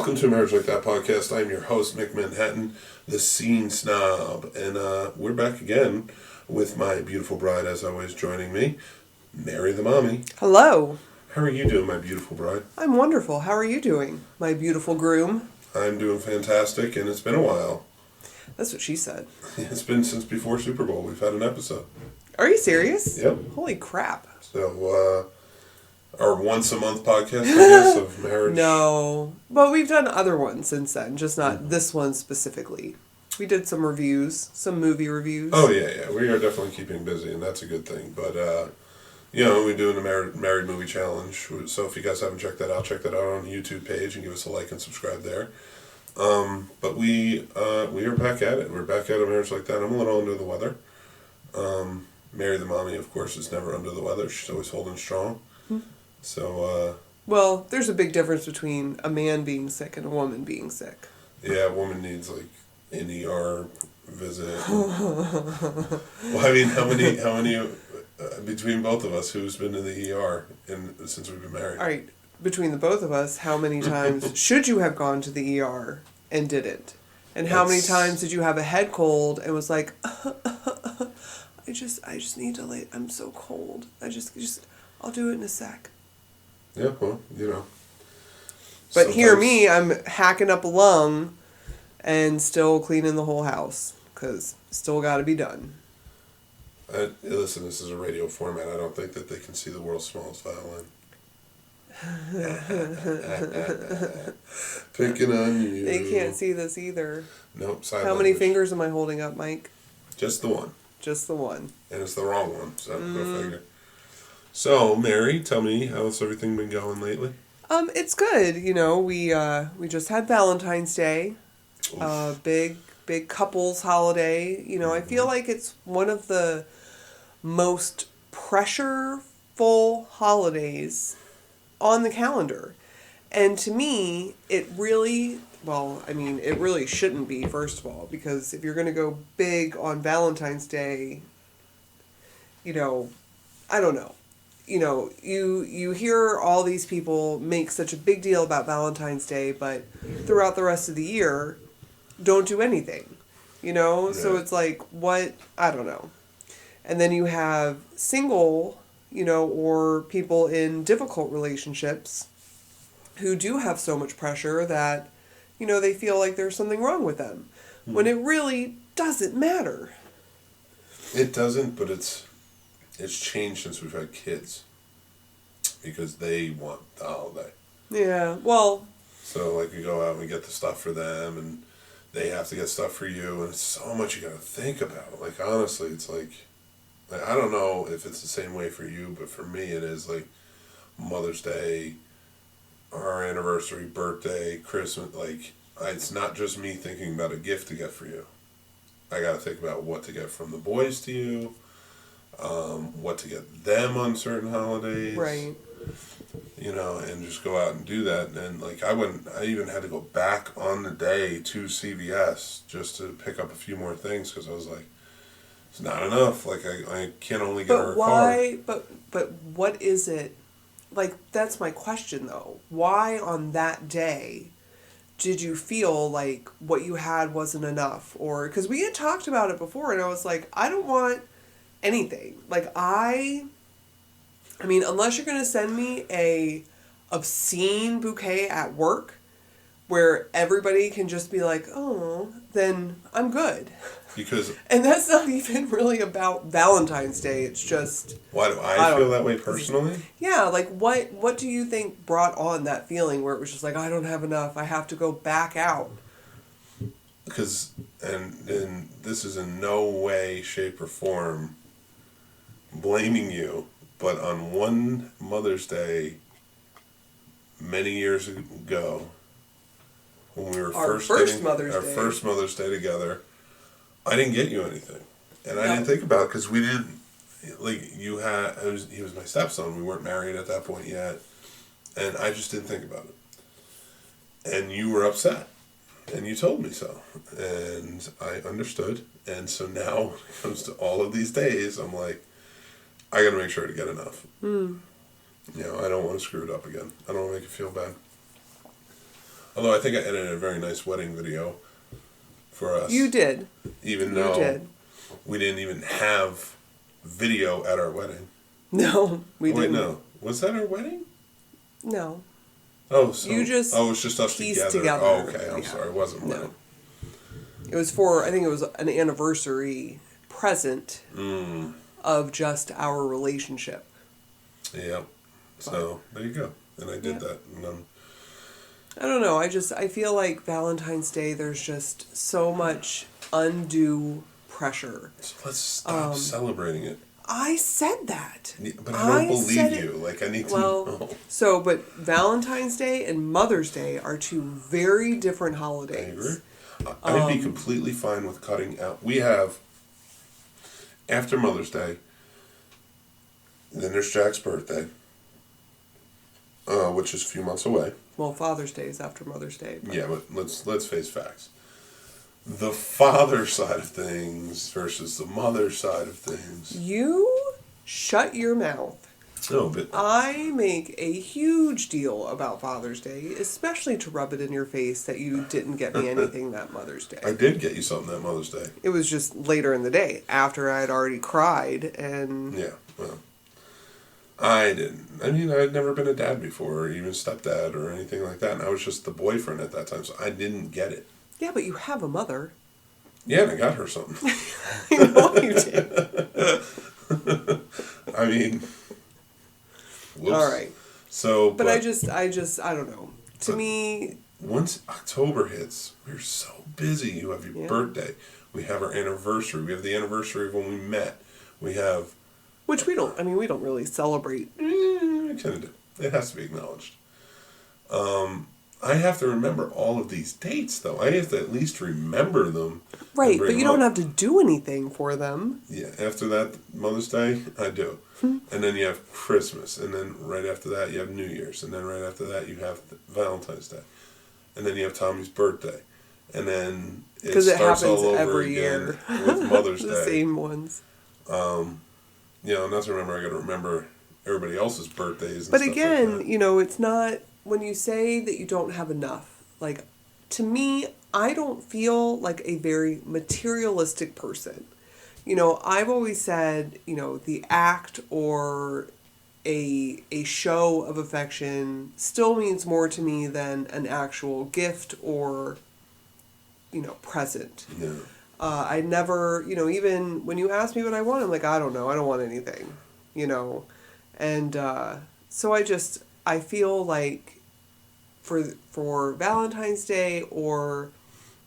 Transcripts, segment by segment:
Welcome to Marriage Like That podcast. I'm your host, Mick Manhattan, the scene snob. And we're back again with my beautiful bride, as always, joining me, Mary the mommy. Hello. How are you doing, my beautiful bride? I'm wonderful. How are you doing, my beautiful groom? I'm doing fantastic, and it's been a while. That's what she said. It's been since before Super Bowl. We've had an episode. Are you serious? Yep. Holy crap. So, our once-a-month podcast, I guess, of marriage. No. But we've done other ones since then, just not this one specifically. We did some reviews, some movie reviews. Oh, yeah. We are definitely keeping busy, and that's a good thing. But, we're doing the Married Movie Challenge. So if you guys haven't checked that out, check that out on the YouTube page and give us a like and subscribe there. But we are back at it. We're back at a Marriage Like That. I'm a little under the weather. Mary the mommy, of course, is never under the weather. She's always holding strong. So, well, there's a big difference between a man being sick and a woman being sick. Yeah, a woman needs, like, an ER visit. Well, I mean, how many between both of us, who's been to the ER since we've been married? All right, between the both of us, how many times should you have gone to the ER and didn't? And how many times did you have a head cold and was like, I just need to lay, I'm so cold. I'll do it in a sec. Yeah, well, But hear me, I'm hacking up a lung and still cleaning the whole house because still got to be done. Listen, this is a radio format. I don't think that they can see the world's smallest violin. Picking on you. They can't see this either. Nope. How many fingers am I holding up, Mike? Just the one. Just the one. And it's the wrong one, so go figure. So, Mary, tell me, how's everything been going lately? It's good. We just had Valentine's Day. Big couples holiday. I feel like it's one of the most pressureful holidays on the calendar. And to me, it really shouldn't be, first of all, because if you're going to go big on Valentine's Day, I don't know. You hear all these people make such a big deal about Valentine's Day, but throughout the rest of the year, don't do anything, Yeah. So it's like, what? I don't know. And then you have single, or people in difficult relationships who do have so much pressure that, they feel like there's something wrong with them, when it really doesn't matter. It doesn't, but it's changed since we've had kids, because they want the holiday. Yeah, well... So, like, we go out and we get the stuff for them, and they have to get stuff for you, and it's so much you gotta think about. Like, honestly, it's like I don't know if it's the same way for you, but for me it is, like, Mother's Day, our anniversary, birthday, Christmas, like, it's not just me thinking about a gift to get for you. I gotta think about what to get from the boys to you, what to get them on certain holidays. Right. And just go out and do that. And, like, I even had to go back on the day to CVS just to pick up a few more things, because I was like, it's not enough. Like, I can't only get her a car. But what is it? Like, that's my question, though. Why on that day did you feel like what you had wasn't enough? Or, because we had talked about it before, and I was like, I don't want anything. Like, I mean, unless you're going to send me a obscene bouquet at work where everybody can just be like, oh, then I'm good. And that's not even really about Valentine's Day. It's just... Why do I feel that way personally? Yeah, like, what do you think brought on that feeling where it was just like, I don't have enough, I have to go back out? Because, and this is in no way, shape, or form blaming you, but on one Mother's Day many years ago, when we were our first Mother's Day together, I didn't get you anything. And I didn't think about it, because we didn't, like, he was my stepson, we weren't married at that point yet, and I just didn't think about it. And you were upset, and you told me so, and I understood, and so now, when it comes to all of these days, I'm like, I gotta make sure to get enough. I don't want to screw it up again. I don't want to make you feel bad. Although I think I edited a very nice wedding video for us. You did. Even You though did. we didn't even have video at our wedding. No, we didn't. Wait, no. Was that our wedding? No. Oh, so You just it was just us pieced together. together. Oh, okay. I'm Yeah. sorry. It wasn't No. wedding. It was I think it was an anniversary present of just our relationship. Yeah. So there you go. And I did that. And I don't know. I feel like Valentine's Day, there's just so much undue pressure. so let's stop celebrating it. I said that. Yeah, but I don't said believe it. you. Like, I need to Well, know. but Valentine's Day and Mother's Day are two very different I holidays. agree. I'd be completely fine with cutting out. We have, after Mother's Day, then there's Jack's birthday, which is a few months away. Well, Father's Day is after Mother's Day. But. Yeah, but let's face facts. The father side of things versus the mother side of things. You shut your mouth. No, but I make a huge deal about Father's Day, especially to rub it in your face that you didn't get me anything that Mother's Day. I did get you something that Mother's Day. It was just later in the day, after I had already cried, and... Yeah, well, I didn't. I mean, I'd never been a dad before, or even stepdad, or anything like that, and I was just the boyfriend at that time, so I didn't get it. Yeah, but you have a mother. Yeah, and I got her something. I know you did. I mean, whoops. All right. So, But I don't know. To me... Once October hits, we're so busy. You have your birthday. We have our anniversary. We have the anniversary of when we met. We have... Which we don't really celebrate. I kind of do. It has to be acknowledged. I have to remember all of these dates, though. I have to at least remember them. Right, but you don't have to do anything for them. Yeah, after that, Mother's Day, I do. And then you have Christmas. And then right after that, you have New Year's. And then right after that, you have Valentine's Day. And then you have Tommy's birthday. And then it starts all over every again year. with Mother's The Day. same ones. Not to remember, I got to remember everybody else's birthdays and But stuff again, like that. it's not, when you say that you don't have enough, like, to me, I don't feel like a very materialistic person. I've always said, the act or a show of affection still means more to me than an actual gift or, present. Yeah. I never, even when you ask me what I want, I'm like, I don't know. I don't want anything, And so I feel like for Valentine's Day or,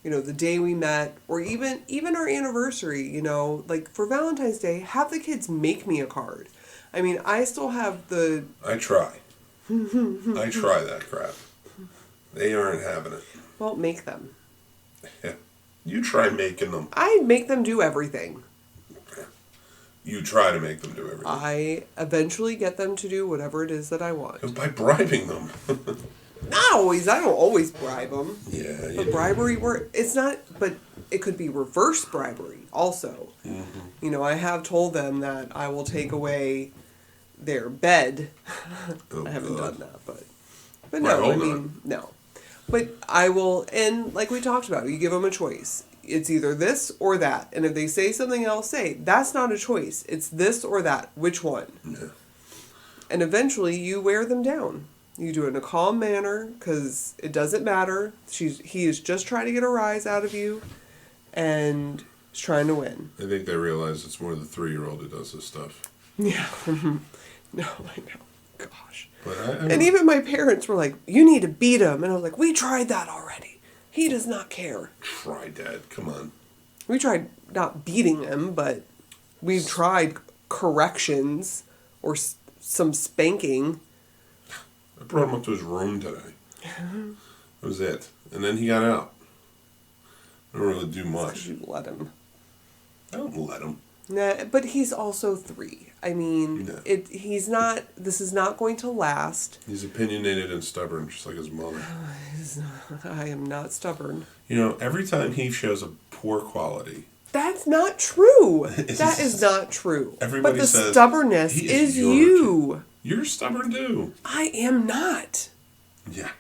the day we met or even our anniversary, like for Valentine's Day, have the kids make me a card. I mean, I still have the... I try. I try that crap. They aren't having it. Well, make them. Yeah. You try making them. I make them do everything. You try to make them do everything. I eventually get them to do whatever it is that I want. By bribing them. Not always. I don't always bribe them. Yeah. But bribery, it's not, but it could be reverse bribery also. Mm-hmm. I have told them that I will take away their bed. Oh, I haven't God. done that, but no, no. But I will, and like we talked about, you give them a choice. It's either this or that. And if they say something else, say, that's not a choice. It's this or that. Which one? Yeah. And eventually you wear them down. You do it in a calm manner because it doesn't matter. He is just trying to get a rise out of you and he's trying to win. I think they realize it's more the 3-year-old who does this stuff. Yeah. No, I know. Gosh. But and even my parents were like, you need to beat him. And I was like, we tried that already. He does not care. Try, Dad. Come on. We tried not beating him, but we've tried corrections or some spanking. I brought him up to his room today. That was it. And then he got out. I don't really do much. You let him. I don't let him. Nah, but he's also 3. I mean, No. he's not, this is not going to last. He's opinionated and stubborn, just like his mother. I am not stubborn. Every time he shows a poor quality. That's not true. That is not true. Everybody but the says, stubbornness is you. You're stubborn too. I am not. Yeah.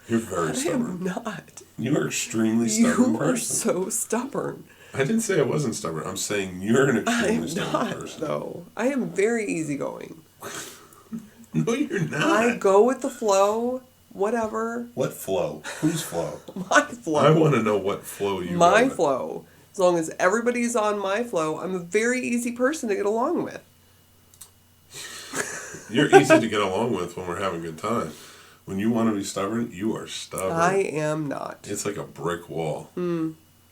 You're very I stubborn. am not. You are extremely stubborn You are person. so stubborn. I didn't say I wasn't stubborn. I'm saying you're an I extremely am stubborn not, person. though. I am very easygoing. No, you're not. I go with the flow, whatever. What flow? Whose flow? My flow. I want to know what flow you My go with. flow. As long as everybody's on my flow, I'm a very easy person to get along with. You're easy to get along with when we're having a good time. When you want to be stubborn, you are stubborn. I am not. It's like a brick wall.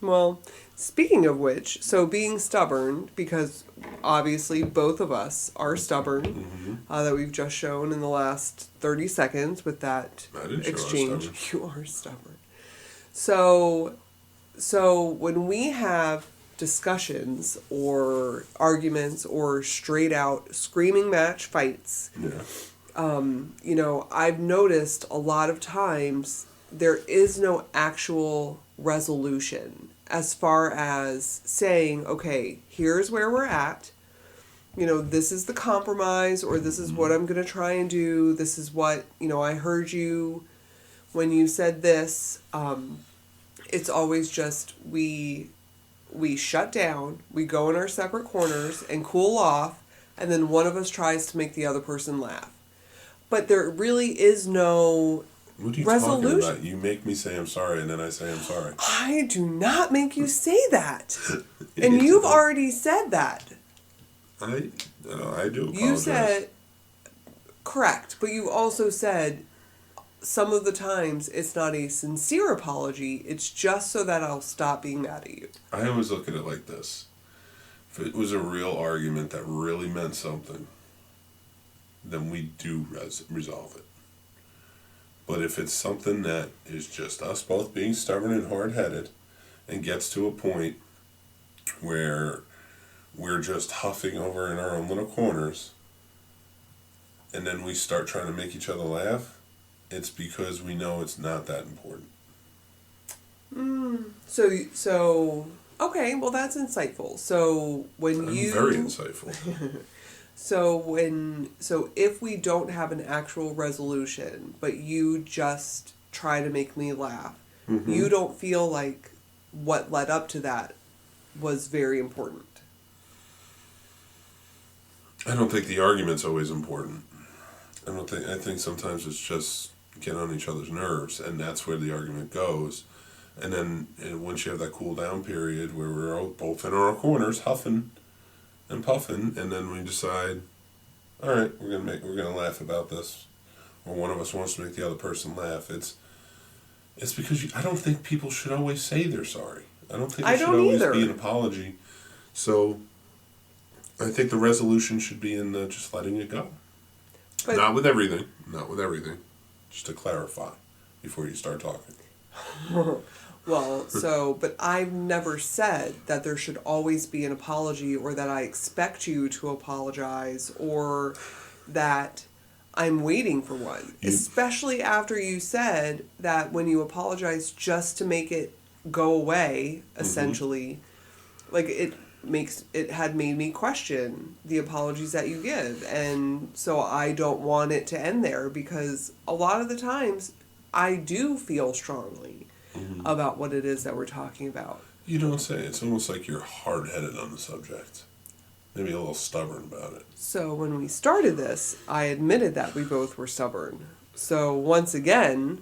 Well, speaking of which, so being stubborn, because obviously both of us are stubborn, that we've just shown in the last 30 seconds with that I didn't show I was exchange. stubborn. You are stubborn. So when we have discussions or arguments or straight out screaming match fights, Yeah. I've noticed a lot of times there is no actual resolution as far as saying, okay, here's where we're at. This is the compromise, or this is what I'm going to try and do. This is what, I heard you when you said this. It's always just we shut down, we go in our separate corners and cool off, and then one of us tries to make the other person laugh. But there really is no What are you resolution. talking about? You make me say I'm sorry, and then I say I'm sorry. I do not make you say that. Yeah, And you you've do. already said that. I do apologize. You said, correct, but you also said some of the times it's not a sincere apology, it's just so that I'll stop being mad at you. I always look at it like this. If it was a real argument that really meant something, then we do resolve it. But if it's something that is just us both being stubborn and hard-headed and gets to a point where we're just huffing over in our own little corners and then we start trying to make each other laugh, it's because we know it's not that important. So okay, well that's insightful. So when I'm you very insightful. So if we don't have an actual resolution, but you just try to make me laugh, you don't feel like what led up to that was very important. I don't think the argument's always important. I think sometimes it's just get on each other's nerves, and that's where the argument goes. And then once you have that cool down period where we're all both in our corners huffing and puffing, and then we decide, all right, we're gonna laugh about this, or one of us wants to make the other person laugh. It's because I don't think people should always say they're sorry. I don't think it should always be an apology. So I think the resolution should be in just letting it go. But not with everything. Just to clarify before you start talking. Well, but I've never said that there should always be an apology, or that I expect you to apologize, or that I'm waiting for one. Especially after you said that when you apologize just to make it go away, essentially, like it had made me question the apologies that you give. And so I don't want it to end there, because a lot of the times I do feel strongly about what it is that we're talking about. You don't say. It's almost like you're hard-headed on the subject. Maybe a little stubborn about it. So when we started this, I admitted that we both were stubborn. So once again...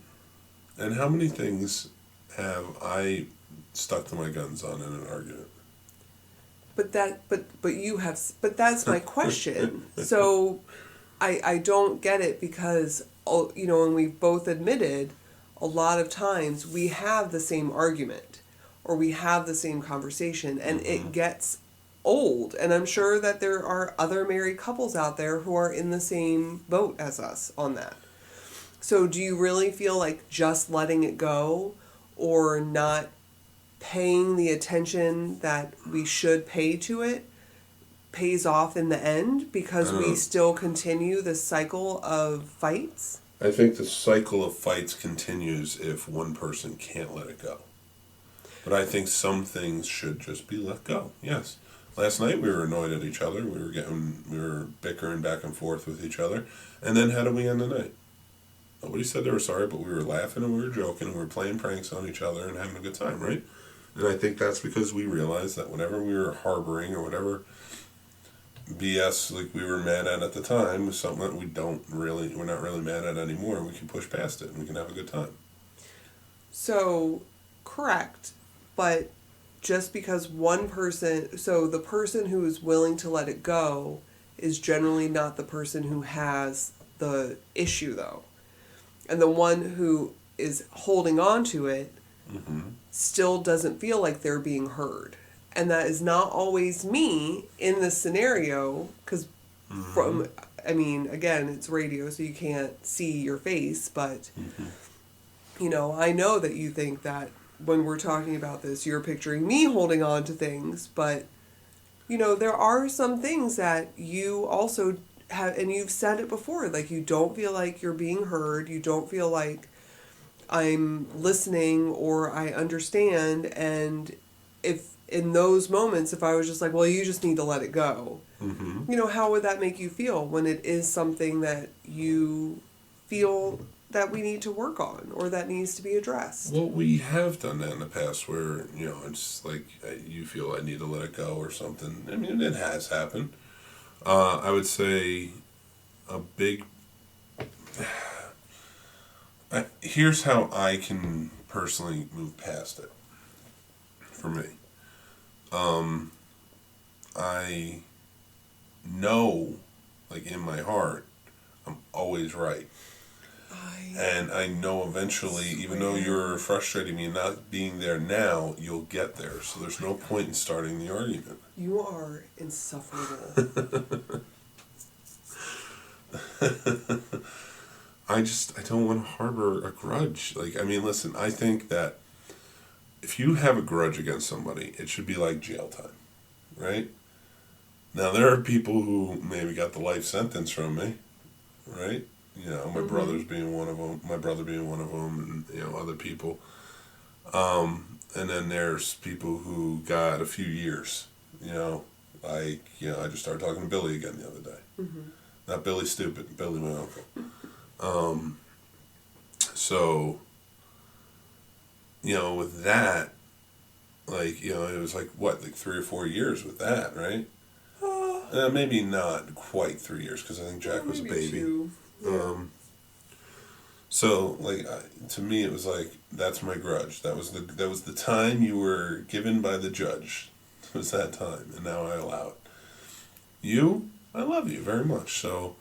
And how many things have I stuck to my guns on in an argument? But that's my question. So I don't get it, because, and we've both admitted a lot of times we have the same argument or we have the same conversation, and it gets old. And I'm sure that there are other married couples out there who are in the same boat as us on that. So do you really feel like just letting it go, or not paying the attention that we should pay to it, pays off in the end, because we still continue this cycle of fights? I think the cycle of fights continues if one person can't let it go. But I think some things should just be let go. Yes. Last night we were annoyed at each other. We were bickering back and forth with each other. And then how did we end the night? Nobody said they were sorry, but we were laughing and we were joking and we were playing pranks on each other and having a good time, right? And I think that's because we realized that whatever we were harboring or whatever BS like we were mad at the time was something that we're not really mad at anymore, and we can push past it and we can have a good time. So, correct. But just because so the person who is willing to let it go is generally not the person who has the issue, though. And the one who is holding on to it still doesn't feel like they're being heard. And that is not always me in this scenario, because again, it's radio, so you can't see your face, but, I know that you think that when we're talking about this, you're picturing me holding on to things, but, there are some things that you also have, and you've said it before, like, you don't feel like you're being heard, you don't feel like I'm listening or I understand, and if in those moments, if I was just like, well, you just need to let it go, how would that make you feel when it is something that you feel that we need to work on or that needs to be addressed? Well, we have done that in the past where, it's like you feel I need to let it go or something. I mean, it has happened. I would say a big... here's how I can personally move past it for me. I know, like in my heart, I'm always right. And I know eventually, even though you're frustrating me and not being there now, you'll get there. So there's no point in starting the argument. You are insufferable. I don't want to harbor a grudge. Listen, I think that if you have a grudge against somebody, it should be like jail time, right? Now, there are people who maybe got the life sentence from me, right? My brother being one of them, and, other people. And then there's people who got a few years, I just started talking to Billy again the other day. Not Billy Stupid, Billy my uncle. So, with that, it was like, what, like 3 or 4 years with that, right? Maybe not quite 3 years, because I think Jack was a baby. 2. Yeah. So, to me, it was like, that's my grudge. That was the time you were given by the judge. It was that time, and now I allow it. You, I love you very much, so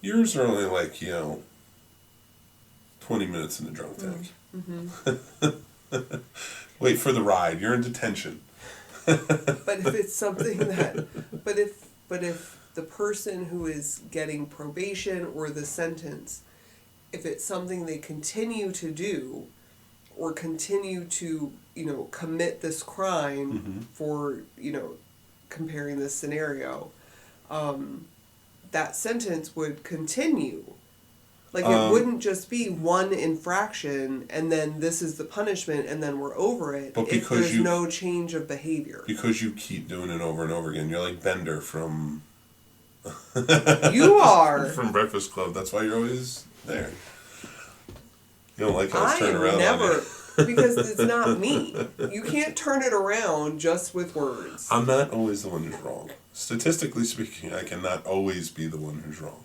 yours are only 20 minutes in the drunk tank. Wait for the ride. You're in detention. But if it's something that, but if the person who is getting probation or the sentence, if it's something they continue to do, or continue to, commit this crime for, comparing this scenario, that sentence would continue. Like, it wouldn't just be one infraction and then this is the punishment and then we're over it if there's no change of behavior. Because you keep doing it over and over again. You're like Bender from... You are! From Breakfast Club. That's why you're always there. You don't like how it's turned around on you. Because it's not me. You can't turn it around just with words. I'm not always the one who's wrong. Statistically speaking, I cannot always be the one who's wrong.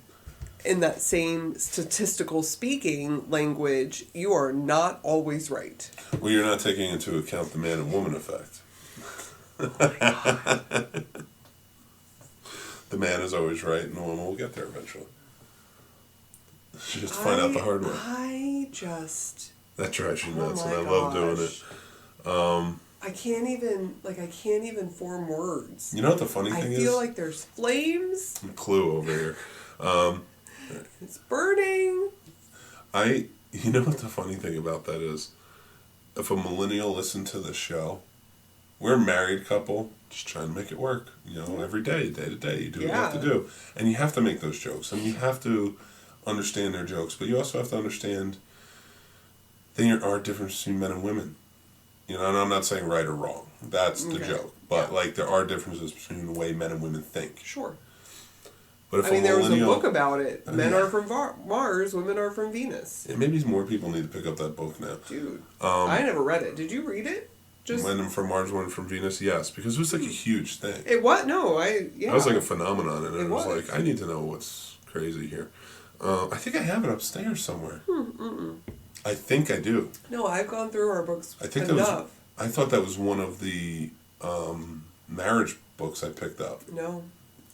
In that same statistical speaking language, you are not always right. Well, you're not taking into account the man and woman effect. Oh my God. The man is always right, and the woman will get there eventually. She just find out the hard way. That's right, she nuts, and I love doing it. I can't even form words. You know what the funny thing is? I feel like there's flames. Clue over here. It's burning. You know what the funny thing about that is? If a millennial listened to this show, we're a married couple, just trying to make it work. Every day to day, you do what you have to do. And you have to make those jokes. And you have to understand their jokes. But you also have to understand there are differences between men and women. And I'm not saying right or wrong. That's the joke. But, there are differences between the way men and women think. Sure. But if I mean, there was a millennial, book about it. Men yeah. are from Mars, women are from Venus. Yeah, maybe more people need to pick up that book now. Dude, I never read it. Did you read it? Just Men from Mars, women from Venus, yes, because it was like a huge thing. it what? No, yeah. That was like a phenomenon, and it was was. like, I need to know what's crazy here. I think I have it upstairs somewhere. I think I do. No, I've gone through our books I think enough. I thought that was one of the marriage books I picked up. No.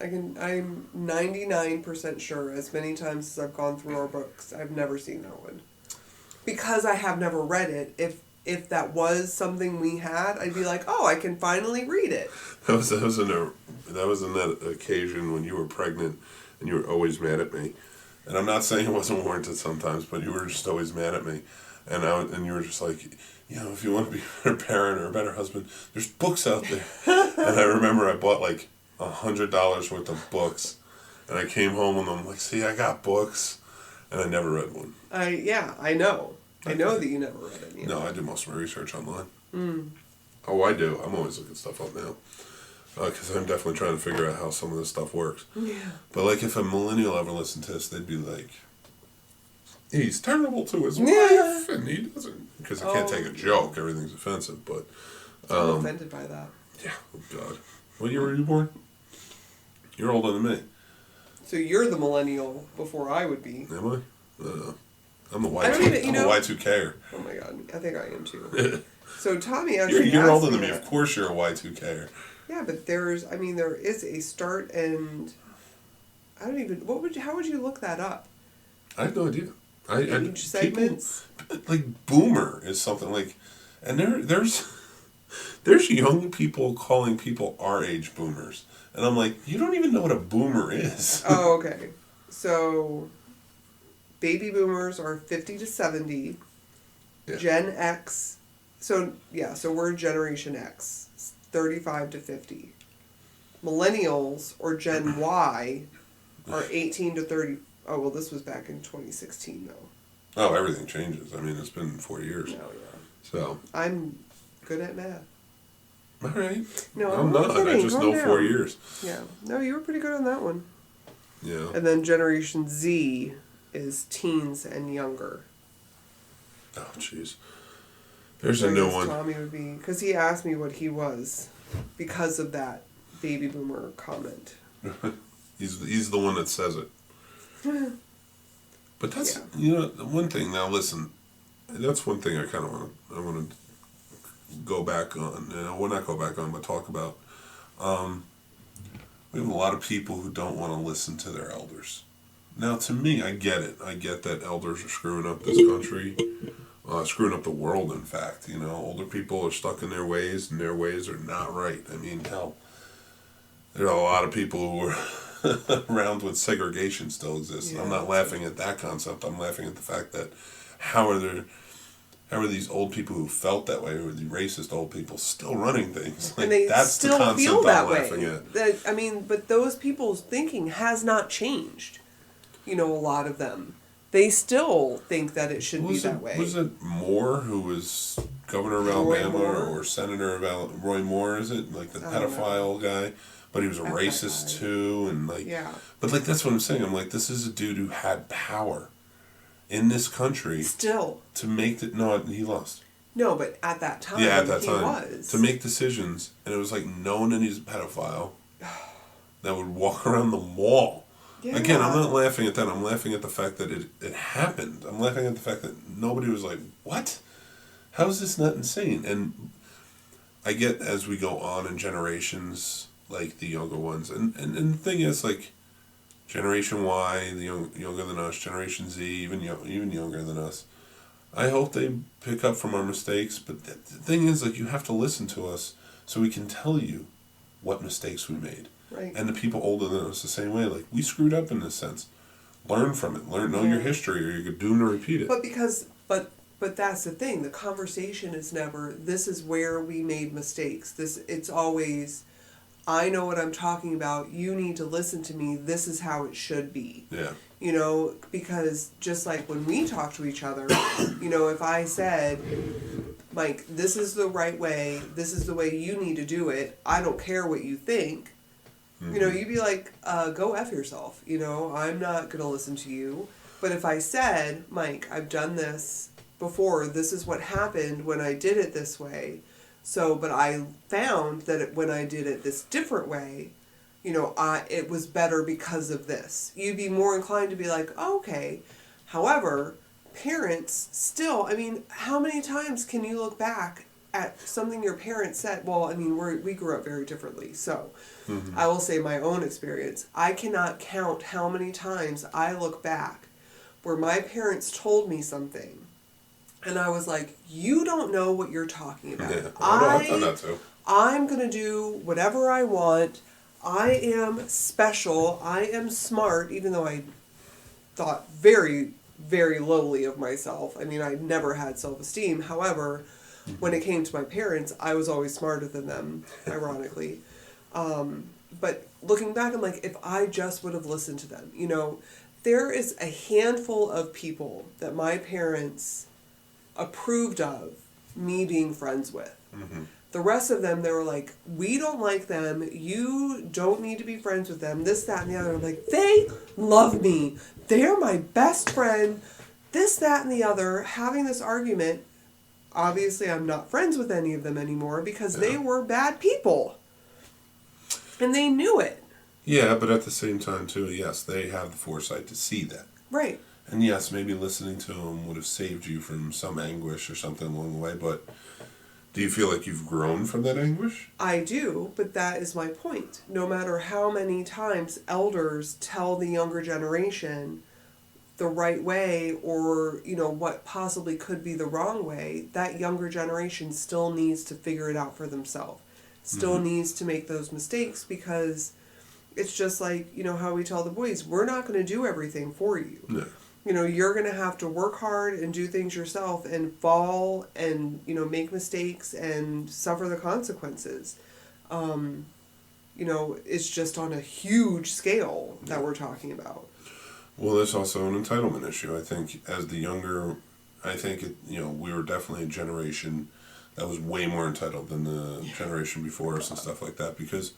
I'm 99% sure, as many times as I've gone through our books, I've never seen that one. Because I have never read it, if that was something we had, I'd be like, oh, I can finally read it. That was in that occasion when you were pregnant and you were always mad at me. And I'm not saying it wasn't warranted sometimes, but you were just always mad at me. And you were just like, if you want to be a better parent or a better husband, there's books out there. And I remember I bought like $100 worth of books. And I came home and I'm like, see, I got books. And I never read one. I know. I know that you never read any. No, I do most of my research online. Oh, I do. I'm always looking stuff up now. Because I'm definitely trying to figure out how some of this stuff works. Yeah. But like if a millennial ever listened to this, they'd be like, he's terrible to his wife, and he doesn't, because he can't take a joke. Everything's offensive. But I'm offended by that. yeah, oh God, what year were you born? You're older than me. So you're the millennial before I would be. Am I? I'm a I don't even, I'm a Y2Ker. Oh my God, I think I am too. So Tommy actually You're asked older than me me. that. Of course, you're a Y2Ker. Yeah, but there is a start and I don't even. How would you look that up? I have no idea. Age segments. People, like boomer is something like, and there's young people calling people our age boomers, and I'm like, you don't even know what a boomer is. Oh, okay. So, baby boomers are 50 to 70. Yeah. Gen X. So we're Generation X, 35 to 50. Millennials or Gen Y are 18 to 30. Oh, well, this was back in 2016, though. Oh, everything changes. I mean, it's been 4 years. Oh, yeah. So. I'm good at math. All right. No, I'm not. kidding. I just Calm know down. 4 years. Yeah. No, you were pretty good on that one. Yeah. And then Generation Z is teens and younger. Oh, jeez. There's a new one. Tommy would be, because he asked me what he was because of that baby boomer comment. He's the one that says it. But that's one thing. Now listen, that's one thing I kind of want to go back on. Well, not go back on, but talk about. We have a lot of people who don't want to listen to their elders. Now, to me, I get it. I get that elders are screwing up this country, screwing up the world. In fact, older people are stuck in their ways, and their ways are not right. I mean, hell, there are a lot of people who are around when segregation still exists. Yeah, I'm not laughing at that concept. I'm laughing at the fact that how are these old people who felt that way, or the racist old people, still running things? Like, and they that's still the concept feel that I'm laughing way. at. But those people's thinking has not changed. A lot of them. They still think that it should be that way. Was it Moore who was governor of Alabama or senator of Alabama? Roy Moore, is it? Like the pedophile guy? But he was a racist too, and But that's what I'm saying. I'm like, this is a dude who had power in this country. Still. To make he lost. No, but at that time, at that time, was. To make decisions, and it was like known that he's a pedophile that would walk around the mall. Yeah. Again, I'm not laughing at that. I'm laughing at the fact that it happened. I'm laughing at the fact that nobody was like, what? How is this not insane? And I get as we go on in generations, like the younger ones. And the thing is, like, Generation Y, the younger than us, Generation Z, even younger than us, I hope they pick up from our mistakes. But the thing is, like, you have to listen to us so we can tell you what mistakes we made. Right. And the people older than us the same way. Like, we screwed up in this sense. Learn from it. Know your history, or you're doomed to repeat it. But that's the thing. The conversation is never, this is where we made mistakes. It's always, I know what I'm talking about. You need to listen to me. This is how it should be. Yeah. Because just like when we talk to each other, if I said, Mike, this is the right way. This is the way you need to do it. I don't care what you think. You know, you'd be like, go F yourself. You know, I'm not going to listen to you. But if I said, Mike, I've done this before, this is what happened when I did it this way. So, but I found that when I did it this different way, you know, it was better because of this. You'd be more inclined to be like, oh, okay. However, parents still, I mean, how many times can you look back at something your parents said? Well, I mean, we grew up very differently. So I will say my own experience. I cannot count how many times I look back where my parents told me something and I was like, you don't know what you're talking about. Yeah. I've done that too. I'm going to do whatever I want. I am special. I am smart, even though I thought very, very lowly of myself. I mean, I never had self-esteem. However, when it came to my parents, I was always smarter than them, ironically. But looking back, I'm like, if I just would have listened to them, you know, there is a handful of people that my parents approved of me being friends with. Mm-hmm. The rest of them, they were like, we don't like them. You don't need to be friends with them. This, that, and the other. I'm like, they love me. They're my best friend. This, that, and the other. Having this argument. Obviously, I'm not friends with any of them anymore because they were bad people. And they knew it. Yeah, but at the same time, too, yes, they have the foresight to see that. Right. And yes, maybe listening to them would have saved you from some anguish or something along the way, but do you feel like you've grown from that anguish? I do, but that is my point. No matter how many times elders tell the younger generation the right way or, you know, what possibly could be the wrong way, that younger generation still needs to figure it out for themselves. Still needs to make those mistakes because it's just like, you know, how we tell the boys, we're not going to do everything for you. No. You know, you're going to have to work hard and do things yourself and fall and, you know, make mistakes and suffer the consequences. You know, it's just on a huge scale that we're talking about. Well, there's also an entitlement issue. I think as the younger, we were definitely a generation that was way more entitled than the generation before us and stuff like that because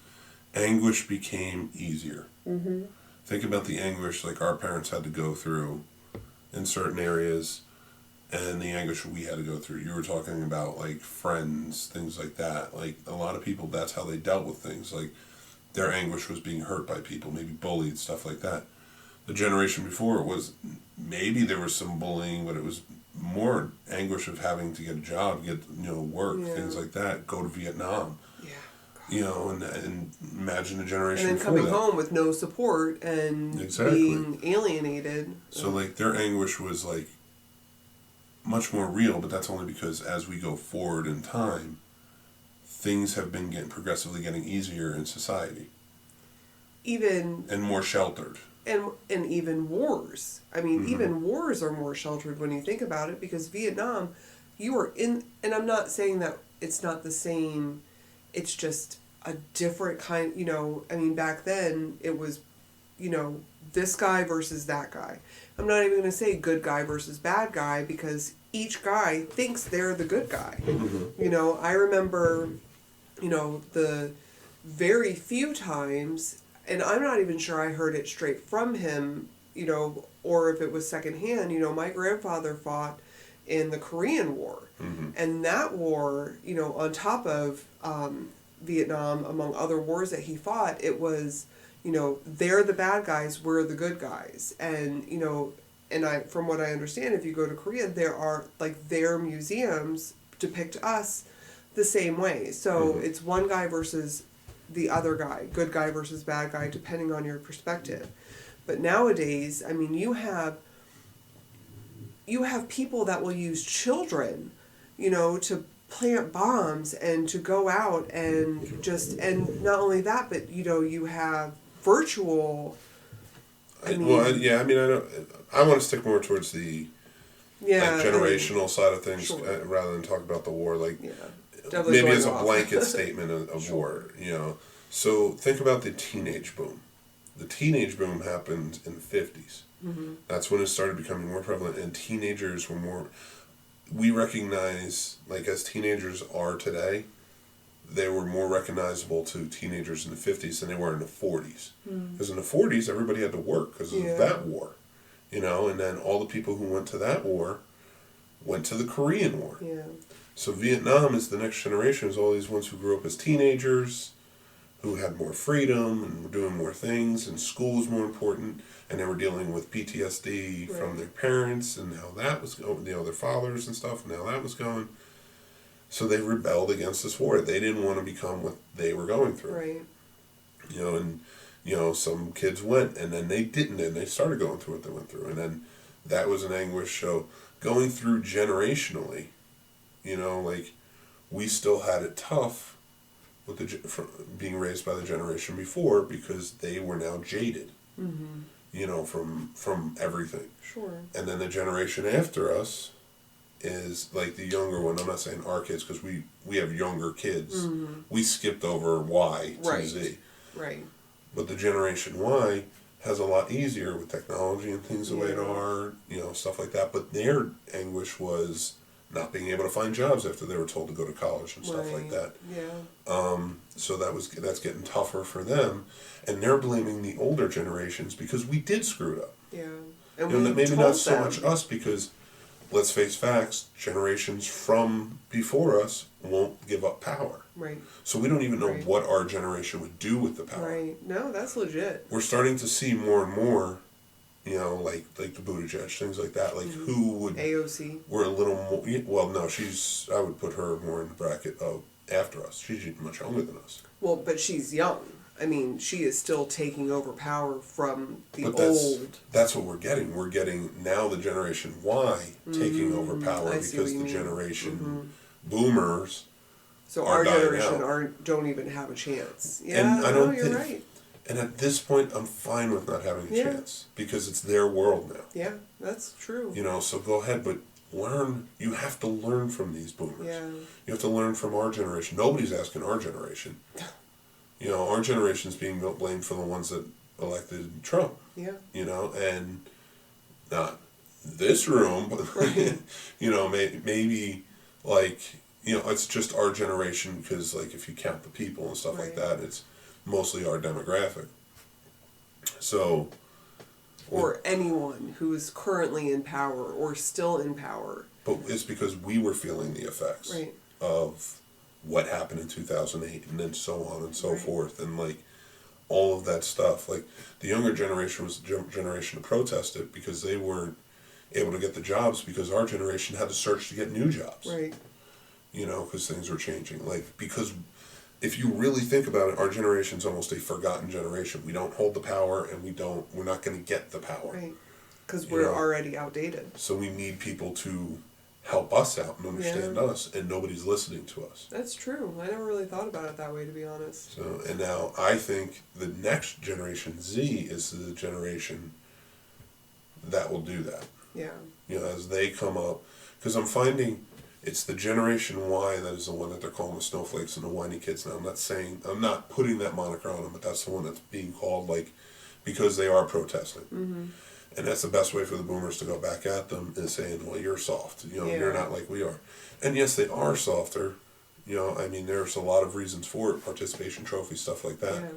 anguish became easier. Mm-hmm. Think about the anguish like our parents had to go through in certain areas and the anguish we had to go through. You were talking about like friends, things like that. Like a lot of people, that's how they dealt with things. Like their anguish was being hurt by people, maybe bullied, stuff like that. The generation before it was maybe there was some bullying, but it was more anguish of having to get a job, get work, things like that. Go to Vietnam, and imagine the generation and then before coming that. home with no support and being alienated. So like their anguish was like much more real, but that's only because as we go forward in time, things have been progressively getting easier in society, and more sheltered. And even wars. I mean, even wars are more sheltered when you think about it, because Vietnam, you were in, and I'm not saying that it's not the same, it's just a different kind, I mean, back then it was, this guy versus that guy. I'm not even going to say good guy versus bad guy, because each guy thinks they're the good guy. Mm-hmm. I remember, the very few times, and I'm not even sure I heard it straight from him, or if it was secondhand. My grandfather fought in the Korean War. Mm-hmm. And that war, on top of Vietnam, among other wars that he fought, it was, they're the bad guys, we're the good guys. And, from what I understand, if you go to Korea, there are, their museums depict us the same way. So it's one guy versus the other guy, good guy versus bad guy, depending on your perspective. But nowadays, I mean, you have people that will use children, to plant bombs and to go out and and not only that, but you have virtual. I want to stick more towards the generational side of things, sure, rather than talk about the war. Definitely maybe as a off. blanket statement of Sure. war, So think about the teenage boom. The teenage boom happened in the 50s. Mm-hmm. That's when it started becoming more prevalent, and teenagers were more... We recognize, as teenagers are today, they were more recognizable to teenagers in the 50s than they were in the 40s. Because in the 40s, everybody had to work because of that war, you know, and then all the people who went to that war went to the Korean War. Yeah. So Vietnam is the next generation, is all these ones who grew up as teenagers, who had more freedom and were doing more things, and school was more important, and they were dealing with PTSD from their parents and how that was going, you know, their fathers and stuff, and how that was going. So they rebelled against this war. They didn't want to become what they were going through. Right. You know, and, you know, some kids went, and then they didn't, and they started going through what they went through. And then that was an anguish. So going through generationally, you know, like, we still had it tough with being raised by the generation before, because they were now jaded, you know, from everything. Sure. And then the generation after us is like the younger one. I'm not saying our kids, because we have younger kids. We skipped over Y to Z. Right. But the generation Y has a lot easier with technology and things the way it are, you know, stuff like that. But their anguish was not being able to find jobs after they were told to go to college and stuff like that. Yeah. So that's getting tougher for them, and they're blaming the older generations because we did screw it up. Yeah. And you know, maybe told not so them. much us, because let's face facts, generations from before us won't give up power. Right. So we don't even know Right. what our generation would do with the power. Right. No, that's legit. We're starting to see more and more, you know, like the Buttigieg, things like that. Like who would AOC. we're a little more. Well, no, I would put her more in the bracket of after us. She's much younger than us. Well, but she's young. I mean, she is still taking over power from the But old. that's what we're getting. We're getting now the generation Y taking over power, I see what because you the mean. generation boomers. So are our dying generation out. don't even have a chance. Yeah, And I don't you're think- right. And at this point, I'm fine with not having a Yeah. chance, because it's their world now. Yeah, that's true. You know, so go ahead, but learn. You have to learn from these boomers. Yeah. You have to learn from our generation. Nobody's asking our generation. You know, our generation's being blamed for the ones that elected Trump. Yeah. You know, and not this room, but Right. you know, maybe like, you know, it's just our generation, because like if you count the people and stuff like Right. that, it's mostly our demographic. So. Or anyone who is currently in power or still in power. But it's because we were feeling the effects Right. of what happened in 2008, and then so on and so Right. forth, and like all of that stuff. Like the younger generation was the generation to protest it, because they weren't able to get the jobs, because our generation had to search to get new jobs. Right. You know, because things were changing. Like, because if you really think about it, our generation's almost a forgotten generation. We don't hold the power, and we're not going to get the power. Right. Because You we're know. already outdated. So we need people to help us out and understand us, and nobody's listening to us. That's true. I never really thought about it that way, to be honest. So, and now I think the next generation, Z, is the generation that will do that. Yeah. You know, as they come up, because I'm finding it's the generation Y that is the one that they're calling the snowflakes and the whiny kids. Now, I'm not putting that moniker on them, but that's the one that's being called, like, because they are protesting. Mm-hmm. And that's the best way for the boomers to go back at them, is saying, well, you're soft. You know, you're not like we are. And yes, they are softer. You know, I mean, there's a lot of reasons for it, participation trophies, stuff like that. Yeah.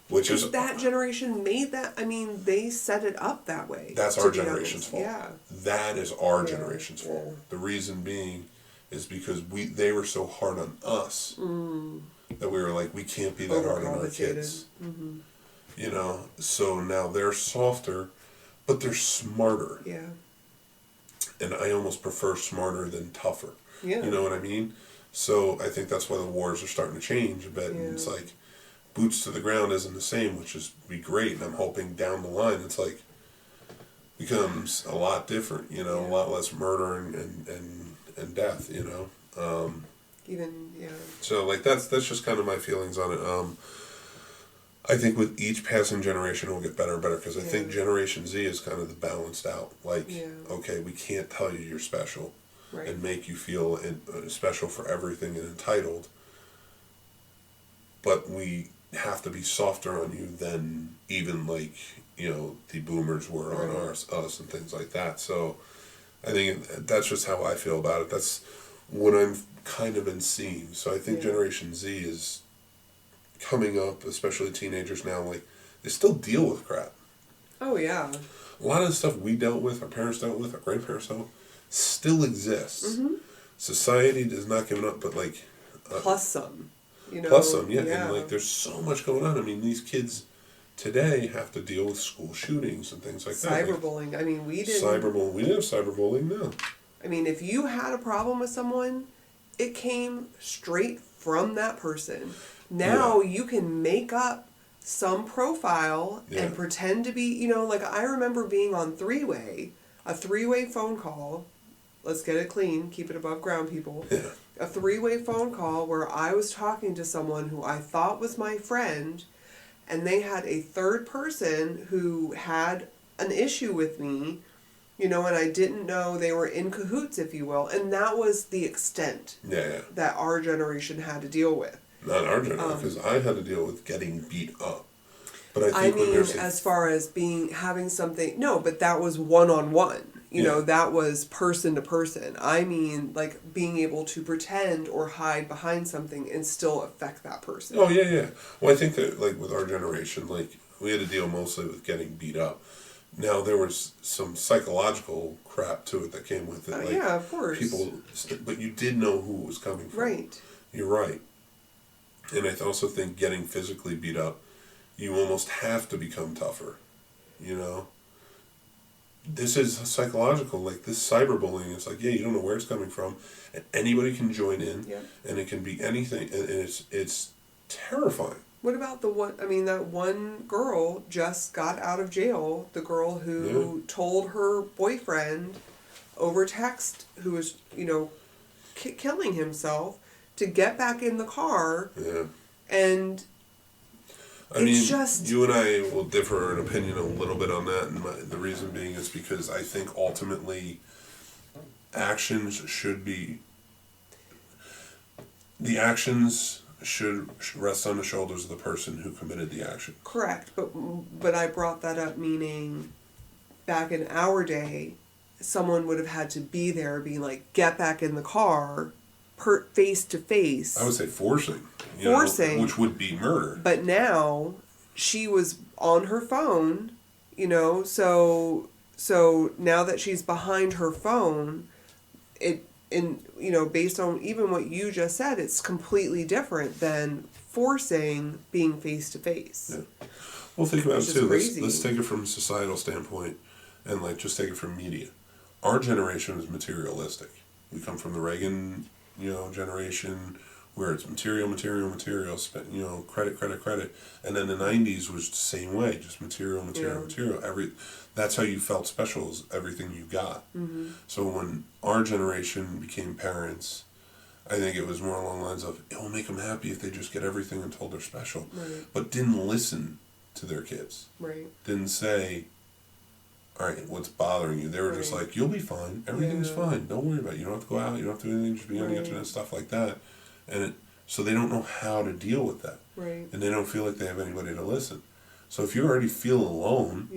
Which is, that generation made that. I mean, they set it up that way. that's our generation's fault. Yeah. That is our Yeah, generation's yeah. fault. The reason being is because they were so hard on us that we were like, we can't be that hard on our kids. Mm-hmm. You know, so now they're softer, but they're smarter. Yeah. And I almost prefer smarter than tougher. Yeah. You know what I mean? So I think that's why the wars are starting to change a bit. And it's like, boots to the ground isn't the same, which is be great. And I'm hoping down the line it's like becomes a lot different. You know, a lot less murder and death. You know. So like that's just kind of my feelings on it. I think with each passing generation it will get better and better, because I think Generation Z is kind of the balanced out. Like, okay, we can't tell you you're special and make you feel special for everything and entitled, but we have to be softer on you than even like, you know, the boomers were on us and things like that. So I think that's just how I feel about it. That's what I'm kind of been seen. So I think Yeah. Generation Z is coming up, especially teenagers now, like, they still deal with crap. Oh, yeah. A lot of the stuff we dealt with, our parents dealt with, our grandparents dealt with, still exists. Mm-hmm. Society does not give it up, but like... Plus some. You know? Plus some, yeah. Yeah. And like, there's so much going on. I mean, these kids today have to deal with school shootings and things like that. Cyberbullying. Like, I mean, we didn't... Cyberbullying. We didn't have cyberbullying, no. I mean, if you had a problem with someone, it came straight from that person. Now you can make up some profile and pretend to be, you know, like I remember being on a three-way phone call. Let's get it clean, keep it above ground, people. Yeah. A three-way phone call where I was talking to someone who I thought was my friend, and they had a third person who had an issue with me, you know, and I didn't know they were in cahoots, if you will. And that was the extent that our generation had to deal with. Not our generation, because I had to deal with getting beat up. But I mean, as far as having something, no, but that was one-on-one. You know, that was person to person. I mean, like, being able to pretend or hide behind something and still affect that person. Oh, yeah. Well, I think that, like, with our generation, like, we had to deal mostly with getting beat up. Now, there was some psychological crap to it that came with it. Like, yeah, of course. But you did know who it was coming from. Right. You're right. And I also think getting physically beat up, you almost have to become tougher, you know? This is psychological, like this cyberbullying. It's like, you don't know where it's coming from, and anybody can join in, and it can be anything, and it's terrifying. What about that one girl just got out of jail, the girl who told her boyfriend over text, who was, you know, killing himself, to get back in the car, and... I mean, you and I will differ in opinion a little bit on that, and the reason being is because I think ultimately actions should rest on the shoulders of the person who committed the action. Correct, but I brought that up meaning back in our day, someone would have had to be there being like, get back in the car, face to face. I would say forcing. Which would be murder. But now, she was on her phone, you know, so now that she's behind her phone, based on even what you just said, it's completely different than forcing being face to face. Yeah. Well, think about it too. Crazy. Let's take it from a societal standpoint, and like just take it from media. Our generation is materialistic. We come from the Reagan, generation, where it's material, credit. And then the 90s was the same way, just material. That's how you felt special, is everything you got. Mm-hmm. So when our generation became parents, I think it was more along the lines of, it will make them happy if they just get everything and told they're special. Right. But didn't listen to their kids. Right. Didn't say, all right, what's bothering you? They were just like, you'll be fine. Everything's fine. Don't worry about it. You don't have to go out. You don't have to do anything. Just be on the internet, stuff like that. So they don't know how to deal with that. Right. And they don't feel like they have anybody to listen. So if you already feel alone,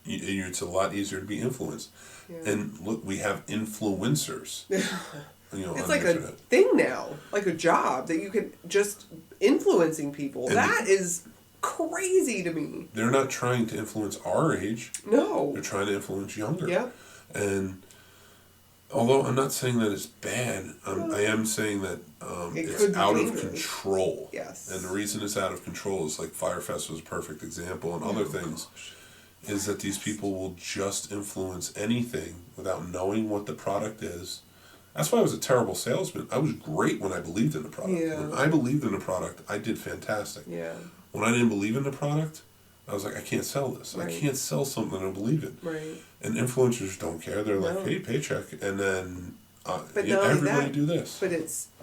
it's a lot easier to be influenced. Yeah. And look, we have influencers. It's like a thing now, like a job that you can just influencing people. And that is crazy to me. They're not trying to influence our age. No. They're trying to influence younger. Yeah. And although I'm not saying that it's bad, I am saying that it's out of control. Yes. And the reason it's out of control is like Firefest was a perfect example, and other things, is that these people will just influence anything without knowing what the product is. That's why I was a terrible salesman. I was great when I believed in the product. Yeah. When I believed in the product, I did fantastic. Yeah. When I didn't believe in the product, I was like, I can't sell this. Right. I can't sell something I don't believe in. Right. And influencers don't care. They're like, hey, paycheck, and then everybody do this.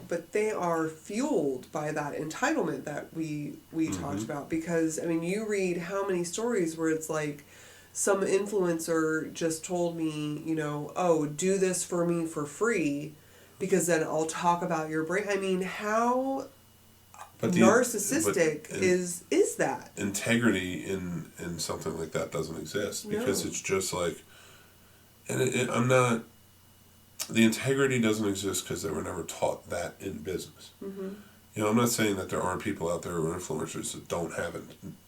But they are fueled by that entitlement that we talked about, because I mean, you read how many stories where it's like, some influencer just told me, do this for me for free, because then I'll talk about your brain. I mean, how narcissistic is that? Integrity in something like that doesn't exist, because it's just like, and I'm not the integrity doesn't exist because they were never taught that in business. Mm-hmm. You know, I'm not saying that there aren't people out there who are influencers that don't have it.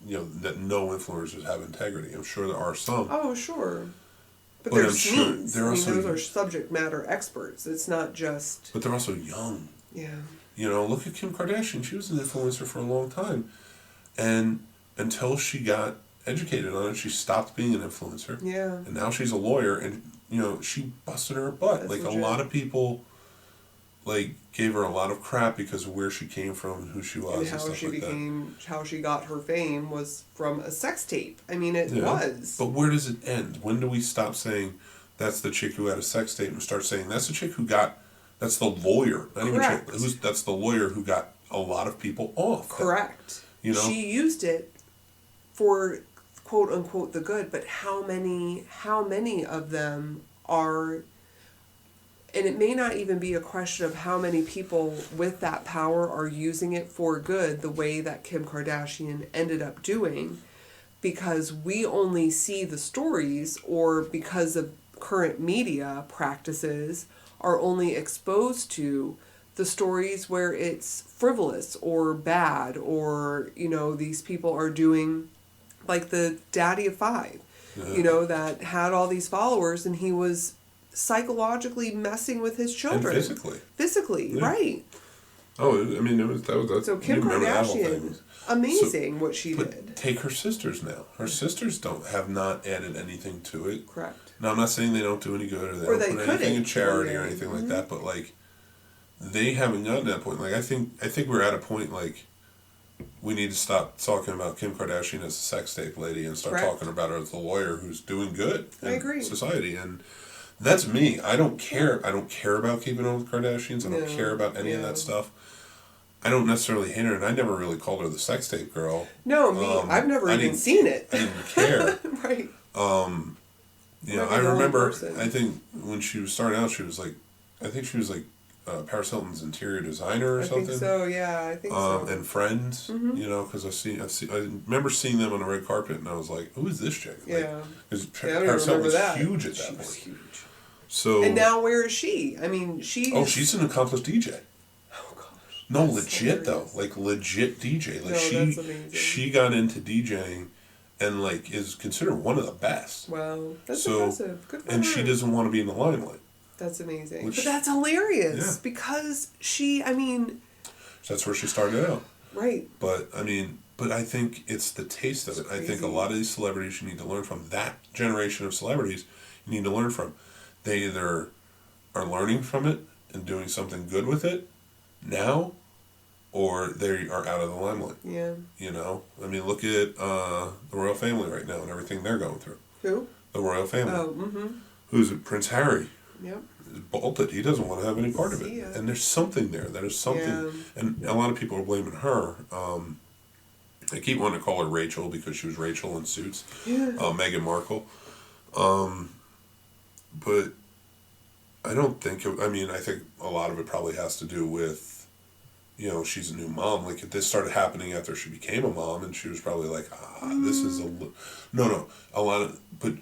You know, that no influencers have integrity. I'm sure there are some. Oh, sure. But But they're I'm sure SMEs. they're also. Those are subject matter experts. It's not just. But they're also young. Yeah. You know, look at Kim Kardashian. She was an influencer for a long time, and until she got educated on it, she stopped being an influencer. Yeah. And now she's a lawyer, and you know she busted her butt. That's like legit. a lot of people, like gave her a lot of crap because of where she came from and who she was And and how stuff she like became, how she got her fame was from a sex tape. I mean, it was. But where does it end? When do we stop saying that's the chick who had a sex tape and start saying that's the chick who got, that's the lawyer, not even chick, that's the lawyer who got a lot of people off. Correct. You know, she used it for quote unquote the good, but how many of them are, and it may not even be a question of how many people with that power are using it for good the way that Kim Kardashian ended up doing, because we only see the stories, or because of current media practices are only exposed to the stories where it's frivolous or bad, or you know, these people are doing, like the daddy of 5, you know, that had all these followers and he was psychologically messing with his children. And physically, yeah. Right. Oh, I mean, that's so Kim Kardashian, amazing what she did. Take her sisters now. Her sisters have not added anything to it. Correct. Now, I'm not saying they don't do any good or they don't put anything in charity or anything like that, but like, they haven't gotten to that point. Like, I think we're at a point like, we need to stop talking about Kim Kardashian as a sex tape lady and start talking about her as a lawyer who's doing good in society. And that's me. I don't care. I don't care about keeping up with Kardashians. I don't care about any of that stuff. I don't necessarily hate her, and I never really called her the sex tape girl. No, me. I've never even seen it. I didn't care. Right. You know, I remember, I think when she was starting out, she was like, Paris Hilton's interior designer or something. I think so, yeah, I think so. And Friends, you know, because I remember seeing them on the red carpet, and I was like, who is this chick? Yeah. Because Paris Hilton was huge at that point. Was huge. So, and now where is she? I mean, she's an accomplished DJ. Oh, gosh. No, legit, though. Like, legit DJ. Like, that's amazing. She got into DJing and, like, is considered one of the best. Wow. That's impressive. Good for her. And she doesn't want to be in the limelight. That's amazing. But that's hilarious because that's where she started out. Right. But, I think it's the taste of it. I think a lot of these celebrities you need to learn from. That generation of celebrities you need to learn from. They either are learning from it and doing something good with it now, or they are out of the limelight. Yeah. You know? I mean, look at the royal family right now and everything they're going through. Who? The royal family. Oh, mm-hmm. Who's it? Prince Harry. Yep. Is bolted. He doesn't want to have any part of it. And there's something there. That is something. Yeah. And a lot of people are blaming her. I keep wanting to call her Rachel because she was Rachel in Suits. Yeah. Meghan Markle. But I don't think... I think a lot of it probably has to do with, you know, she's a new mom. Like, this started happening after she became a mom, and she was probably like, this is a... No. A lot of... But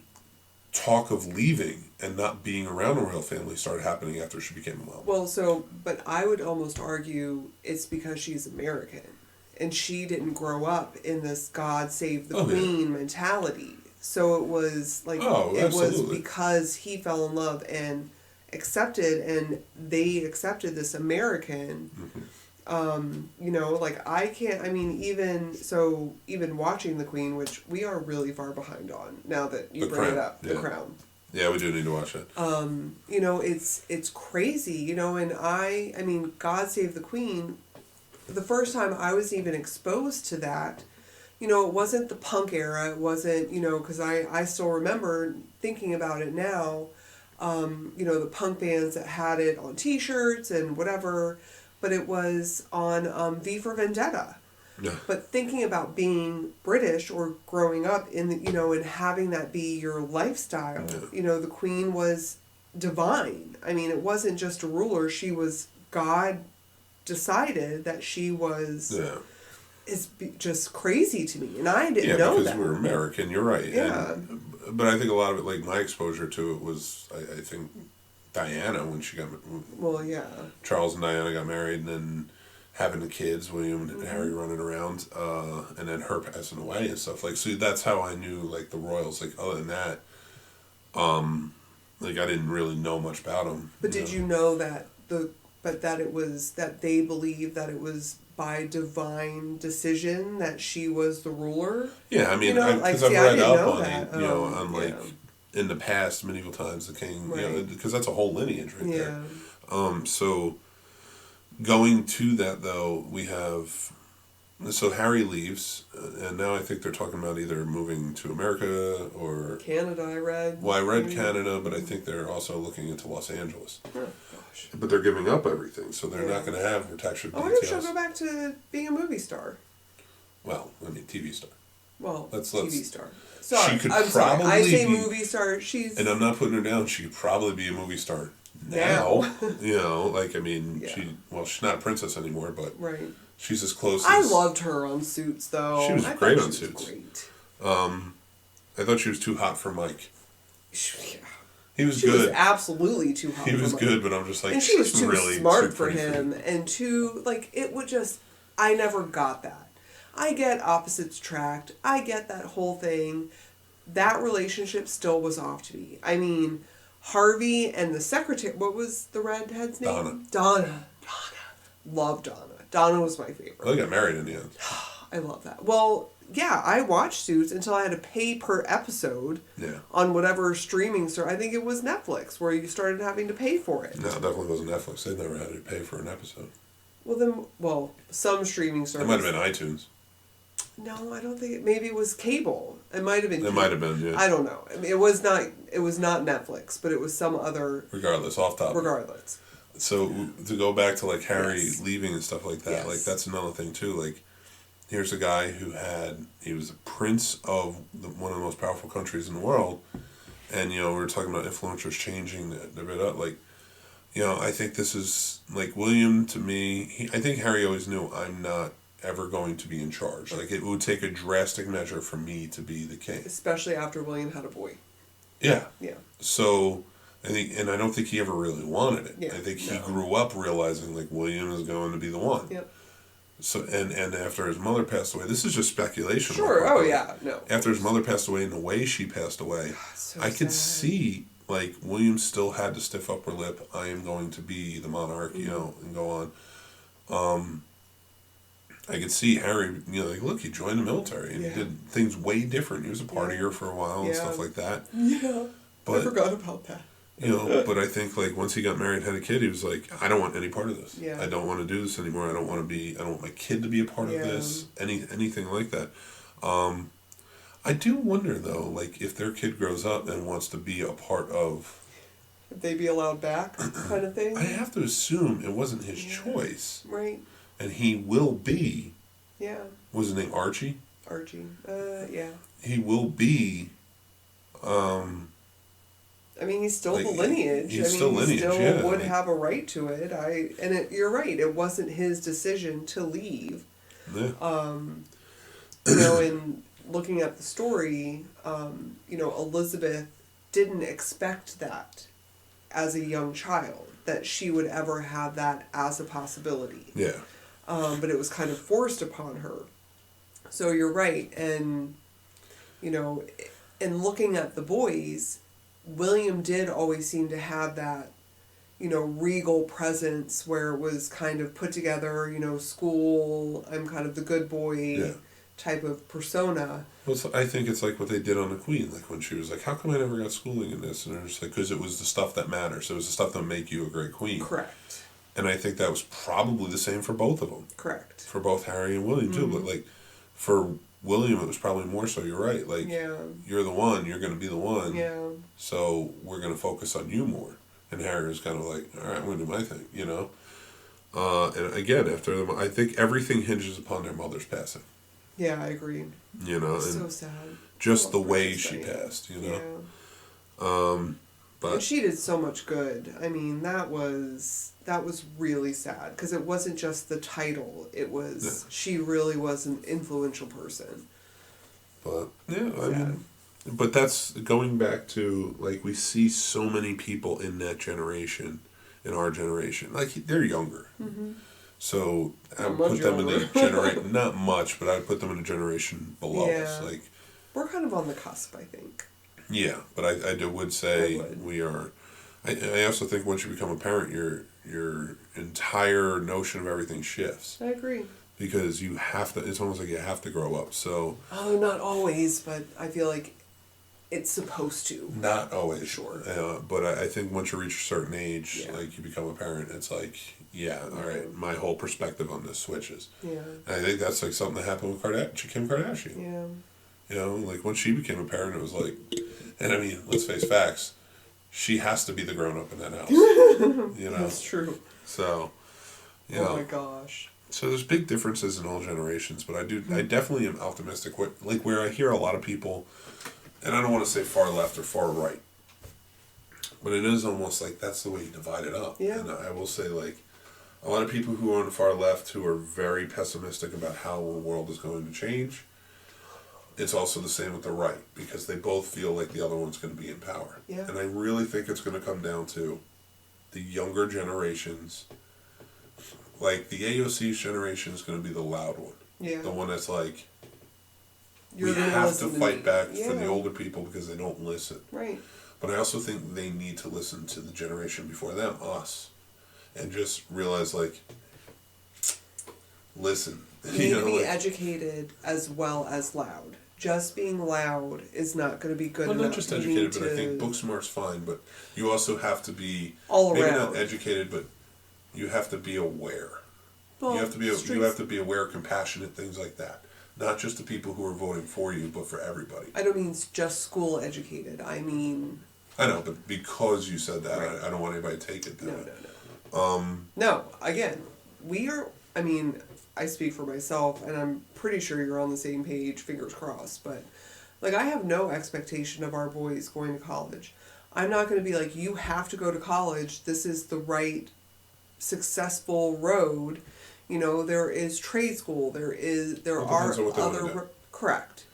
talk of leaving and not being around the royal family started happening after she became a mom. Well, but I would almost argue it's because she's American. And she didn't grow up in this God save the Queen mentality. So it was like, was because he fell in love and accepted, and they accepted this American. You know, like I can't, even watching The Queen, which we are really far behind on now that you bring it up, The Crown. Yeah, we do need to watch it. You know, it's crazy, you know, and God Save the Queen, the first time I was even exposed to that, you know, it wasn't the punk era, it wasn't, you know, because I still remember thinking about it now, you know, the punk bands that had it on t-shirts and whatever, but it was on V for Vendetta. Yeah. But thinking about being British or growing up in the, you know, and having that be your lifestyle, you know, the Queen was divine. I mean, it wasn't just a ruler. She was, God decided that she was, is just crazy to me. And I didn't know that. Yeah, because we're American, you're right. Yeah. But I think a lot of it, like my exposure to it was, I think, Diana when she got Well, yeah. Charles and Diana got married, and then having the kids, William and Harry running around, and then her passing away and stuff. Like, so that's how I knew, like, the royals. Like, other than that, like, I didn't really know much about them. But did you know that that it was, that they believed that it was by divine decision that she was the ruler? Yeah, I mean, You know, because like, I've read up know on that. it, on, like, in the past, medieval times, the king, Right. because that's a whole lineage right Yeah. there. So, going to that, though, we have... So Harry leaves, and now I think they're talking about either moving to America or... Canada, I read. Well, I read Canada, but I think they're also looking into Los Angeles. Oh, gosh. But they're giving up everything, so they're not going to have protection I wonder if details. she'll go back to being a movie star. Well, I mean, TV star. Well, Let's TV star. Sorry, she could I'm sorry. probably I say be, movie star. She's... And I'm not putting her down. She could probably be a movie star now. Like, I mean, she's not a princess anymore, but... Right. She's as close as... I loved her on Suits, though. She was great on Suits. Great. I thought she was too hot for Mike. Yeah. He was She good. was absolutely too hot. He was for good, Mike. but I'm just like, and she was she's too really smart for pretty him, and too, like, it would just... I never got that. I get opposites attract. I get that whole thing. That relationship still was off to me. I mean, Harvey and the secretary... What was the redhead's name? Donna. Love Donna. Donna was my favorite. Well, they got married in the end. I love that. Well, yeah, I watched Suits until I had to pay per episode on whatever streaming service. I think it was Netflix where you started having to pay for it. No, it definitely wasn't Netflix. They never had to pay for an episode. Well, some streaming service. It might have been iTunes. No, I don't think it. Maybe it was cable. It might have been. It might have been, yeah. I don't know. I mean, it was not Netflix, but it was some other. Regardless, off topic. Regardless. So to go back to like Harry leaving and stuff like that, like that's another thing too. Like, here's a guy he was a prince of one of the most powerful countries in the world, and we were talking about influencers changing the bit up. Like, I think this is like William to me. I think Harry always knew I'm not ever going to be in charge. Like, it would take a drastic measure for me to be the king, especially after William had a boy. Yeah. Yeah. So. I don't think he ever really wanted it. Yeah, I think he grew up realizing like William is going to be the one. Yep. So and after his mother passed away, this is just speculation. Sure. Oh yeah. No. After his mother passed away and the way she passed away, I could see like William still had to stiff upper lip. I am going to be the monarch, and go on. I could see Harry, like, look, he joined the military and he did things way different. He was a partier for a while and stuff like that. Yeah. But I forgot about that. But I think like once he got married, had a kid, he was like, I don't want any part of this. Yeah. I don't want to do this anymore. I don't want my kid to be a part of this. Anything like that. I do wonder though, like if their kid grows up and wants to be a part of. Would they be allowed back, kind of thing? I have to assume it wasn't his choice. Right. And he will be. Yeah. Was his name Archie? Archie. Yeah. He will be. I mean, he's still the lineage. He's still lineage. He still would have a right to it. You're right. It wasn't his decision to leave. Yeah. In looking at the story, Elizabeth didn't expect that as a young child, that she would ever have that as a possibility. Yeah. But it was kind of forced upon her. So you're right. And, in looking at the boys, William did always seem to have that, regal presence where it was kind of put together, school, I'm kind of the good boy type of persona. Well, I think it's like what they did on the Queen, like when she was like, how come I never got schooling in this? And they're just like, because it was the stuff that matters. It was the stuff that make you a great queen. Correct. And I think that was probably the same for both of them. Correct. For both Harry and William, too. But, like, for William, it was probably more so, you're right. Like, you're the one, you're going to be the one. Yeah. So we're going to focus on you more. And Harry was kind of like, all right, I'm going to do my thing, And again, after them, I think everything hinges upon their mother's passing. Yeah, I agree. It's so sad. Just the way she passed, Yeah. But and she did so much good. I mean, that was really sad because it wasn't just the title. It was she really was an influential person. But yeah, I mean, But that's going back to, like, we see so many people in that generation, in our generation. Like, they're younger. Mm-hmm. So I Not would much put them in younger. the generation, not much, but I would put them in a generation below us. Yeah. Like, We're kind of on the cusp, I think. yeah, but I would say we are. I also think once you become a parent, your entire notion of everything shifts. I agree. Because you have to, it's almost like you have to grow up. So Oh, not always, but I feel like it's supposed to. not always, Sure. but I think once you reach a certain age, Yeah. like you become a parent, it's like, yeah, all right, my whole perspective on this switches. Yeah. And I think that's like something that happened with Kim Kardashian. Yeah. You know, like when she became a parent, it was like, and I mean, let's face facts, she has to be the grown up in that house. You know, That's true. so, you Oh know, my gosh. so there's big differences in all generations, but I definitely am optimistic. Where I hear a lot of people, and I don't want to say far left or far right, but it is almost like that's the way you divide it up. Yeah. And I will say, like, a lot of people who are on the far left who are very pessimistic about how the world is going to change. It's also the same with the right, because they both feel like the other one's going to be in power. Yeah. And I really think it's going to come down to the younger generations. Like, the AOC's generation is going to be the loud one. Yeah. The one that's like, You're we gonna have to listen fight me. back for Yeah. the older people because they don't listen. Right. But I also think they need to listen to the generation before them, us, and just realize, like, listen. You need to be like, educated as well as loud. Just being loud is not going to be good well, enough. not just You educated, need but I to- think book smart's fine. But you also have to be all maybe around. not educated, but you have to be aware. Well, you have to be streets- you have to be aware, compassionate, things like that. Not just the people who are voting for you, but for everybody. I don't mean just school educated. I mean. I know, but because you said that, Right. I don't want anybody to take it that No, way. no. No, again, we are, I mean, I speak for myself, and I'm pretty sure you're on the same page, fingers crossed, but, like, I have no expectation of our boys going to college. I'm not going to be like, you have to go to college, this is the right, successful road. You know, there is trade school, there It are depends on what they wanna other, do. correct.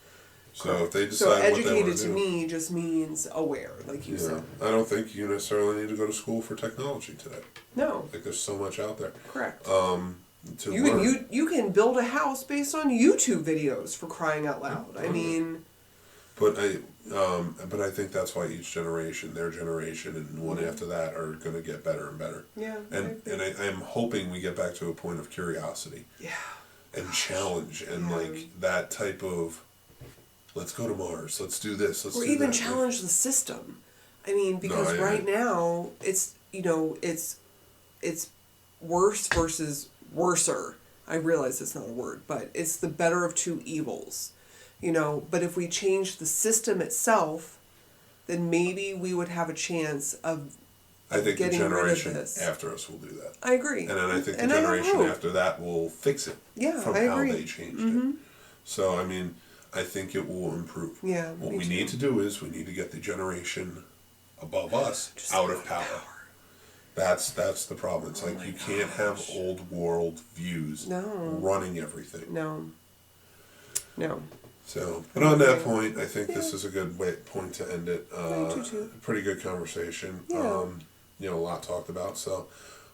So if they decide So what they want educated to to do, me just means aware, like you yeah, said. I don't think you necessarily need to go to school for technology today. No, Like, there's so much out there. correct. To You learn. can you can build a house based on YouTube videos, for crying out loud. I mean, But I think that's why each generation, their generation, and one after that are going to get better and better. yeah. I'm hoping we get back to a point of curiosity Yeah. and challenge and Yeah. like that type of, let's go to Mars, let's do this, let's Or do even that. challenge the system. I mean, because yeah. right now it's it's worse versus worser. I realize it's not a word, but it's the better of two evils. You know, but if we change the system itself, then maybe we would have a chance of I think the getting rid of generation this. after us will do that. I agree. And then I think the And I generation hope. after that will fix it Yeah, from I how agree. they changed it. So, I mean, I think it will improve. Yeah, What me we too. need to do is we need to get the generation above us Just out of power. That's the problem. It's like you can't have old world views No. running everything. No. No. So, but on that point, I think this is a good point to end it. I do too. Pretty good conversation. Yeah. You know, a lot talked about. So,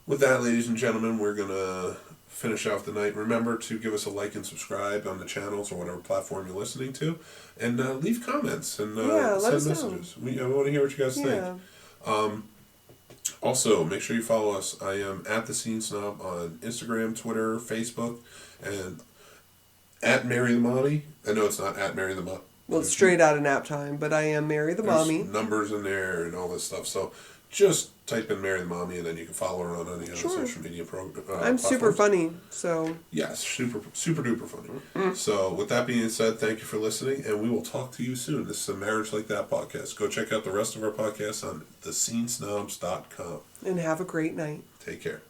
with that, ladies and gentlemen, we're gonna finish off the night. Remember to give us a like and subscribe on the channels or whatever platform you're listening to, and leave comments and Yeah, let send us know. messages. We want to hear what you guys Yeah. think. Also, make sure you follow us. I am at the Scene Snob on Instagram, Twitter, Facebook, and at Mary the Mommy. I know it's not at Mary the Mommy. Well, it's straight out of nap time, but I am Mary the There's Mommy. numbers in there and all this stuff. So just type in Mary the Mommy, and then you can follow her on any other Sure. social media I'm super platforms. funny, so Yes, super duper funny. So with that being said, thank you for listening, and we will talk to you soon. This is a Marriage Like That podcast. Go check out the rest of our podcasts on thescenesnobs.com. and have a great night. Take care.